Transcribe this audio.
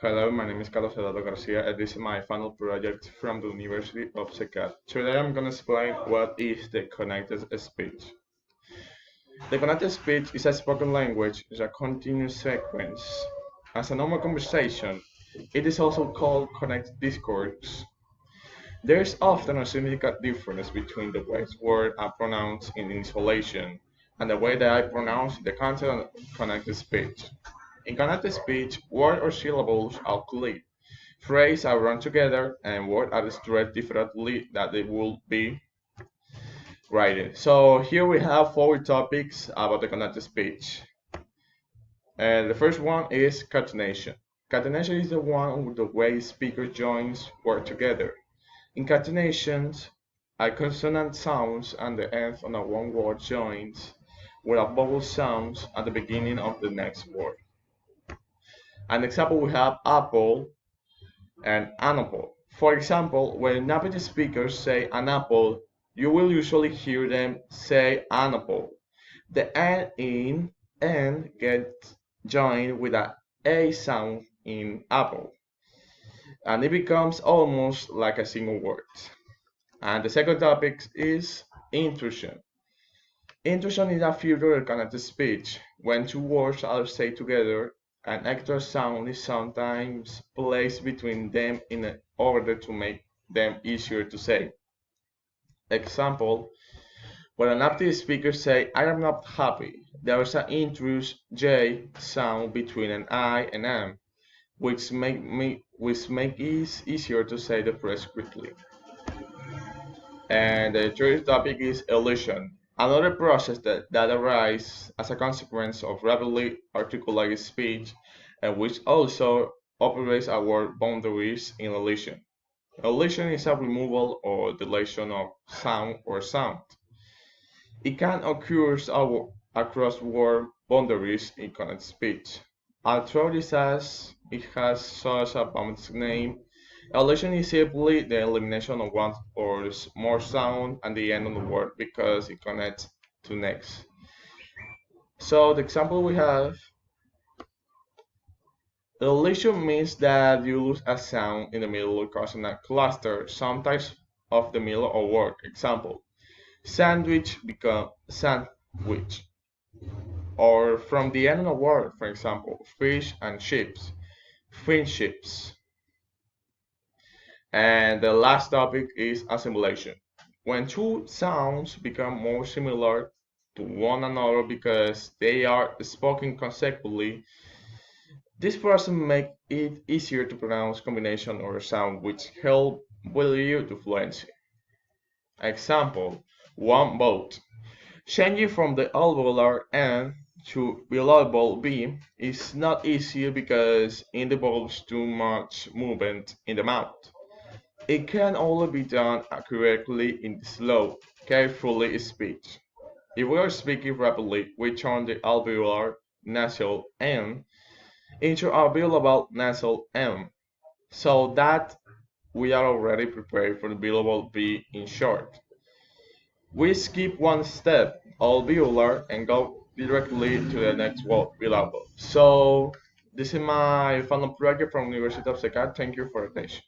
Hello, my name is Garcia, and this is my final project from the University of Secat. Today I'm going to explain what is the connected speech. The connected speech is a spoken language is a continuous sequence. As a normal conversation, it is also called connected discourse. There is often a significant difference between the ways words are pronounced in isolation and the way that I pronounce the content of connected speech. In connected speech, words or syllables are clear. Phrases are run together and words are stressed differently that they will be written. So here we have four topics about the connected speech. And the first one is catenation. Catenation is the one with the way speaker joins words together. In catenations, a consonant sounds at the end of a one word joins with a vowel sounds at the beginning of the next word. An example we have apple and an apple. For example, when native speakers say an apple, you will usually hear them say an apple. The N in N gets joined with a sound in apple, and it becomes almost like a single word. And the second topic is intrusion. Intrusion is a feature of connected speech. When two words are said together, an extra sound is sometimes placed between them in order to make them easier to say. Example, when an native speaker say I am not happy, there is an intrus J sound between an I and M, which make it easier to say the phrase quickly. And the third topic is elision, another process that arises as a consequence of rapidly articulated speech and which also operates our word boundaries in elision. Elision is a removal or deletion of sound or sound. It can occur across word boundaries in connected speech. Although it has such a bounded name, elision is simply the elimination of one or more sound at the end of the word because it connects to next. So the example we have, elision means that you lose a sound in the middle causing a cluster, sometimes of the middle of a word. Example, sandwich become sandwich. Or from the end of a word, for example, fish and chips, friendships. And the last topic is assimilation. When two sounds become more similar to one another because they are spoken consecutively, this process makes it easier to pronounce combination or sound which help will you to fluency. Example, one boat. Changing from the alveolar N to bilabial B is not easy because it involves too much movement in the mouth. It can only be done accurately in slow, carefully speech. If we are speaking rapidly, we turn the alveolar nasal N into a bilabial nasal M, so that we are already prepared for the bilabial B in short. We skip one step, alveolar, and go directly to the next word, bilabial. So this is my final project from University of Secat. Thank you for attention.